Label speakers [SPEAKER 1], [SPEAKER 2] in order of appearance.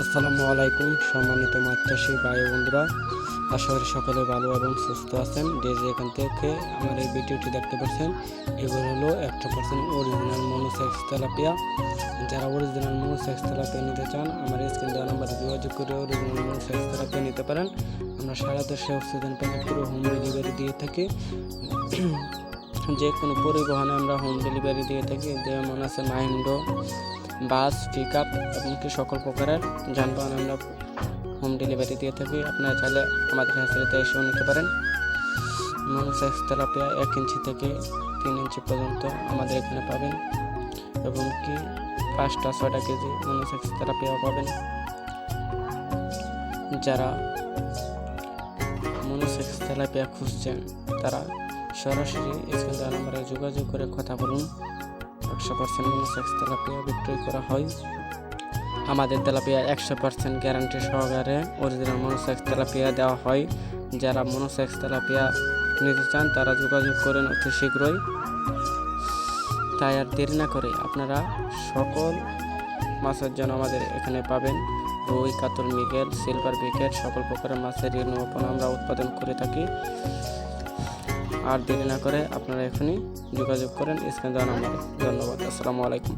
[SPEAKER 1] আসসালামু আলাইকুম সম্মানিত মাছ চাষী ভাই বন্ধুরা, আশা করি সকলে ভালো এবং সুস্থ আছেন। যে যেখান থেকে আমার এই ভিডিওটি দেখতে পাচ্ছেন, এগুলো হলো 100% অরিজিনাল মনোসেক্স তেলাপিয়া। যারা অরিজিনাল মনোসেক্স তেলাপিয়া নিতে চান, আমার স্ক্রিন দেওয়া নাম্বারে যোগাযোগ করে অরিজিনাল মনোসেক্স তেলাপিয়া নিতে পারেন। আমরা সারা দেশে অক্সিজেন প্যাকেট করে হোম ডেলিভারি দিয়ে থাকি। যে কোনো পরিবহনে আমরা হোম ডেলিভারি দিয়ে থাকি, যেমন আছে মাহিন্দ্রা, বাস, পিক আপ এমনকি সকল প্রকারের যানবাহন আমরা হোম ডেলিভারি দিয়ে থাকি। আপনারা চাইলে আমাদের হ্যাচারিতে এসেও নিতে পারেন। মনোসেক্স তেলাপিয়া 1 ইঞ্চি থেকে 3 ইঞ্চি পর্যন্ত আমাদের এখানে পাবেন, এবং কি 5-6টা কেজি মনোসেক্স তেলাপিয়াও পাবেন। যারা মনোসেক্স তেলাপিয়া খুঁজছেন তারা সরাসরি স্ক্রিন দেওয়া নাম্বারে যোগাযোগ করে কথা বলুন। 100% মনোসেক্স তেলাপিয়া বিক্রয় করা হয়। আমাদের তেলাপিয়া 100% গ্যারান্টি সহকারে অরিজিনাল মনোসেক্স তেলাপিয়া দেওয়া হয়। যারা মনোসেক্স তেলাপিয়া নিতে চান তারা যোগাযোগ করেন অতি শীঘ্রই। তাই আর দেরি না করে আপনারা সকল মাছের জন্য আমাদের এখানে পাবেন রুই, কাতল, মৃগেল, সিলভার বিকেট সকল প্রকারের মাছের রিনুপন আমরা উৎপাদন করে থাকি। আর দেরি না করে আপনারা এখনই যোগাযোগ করেন স্ক্রিনে দেওয়া নাম্বারে। ধন্যবাদ। আসসালামু আলাইকুম।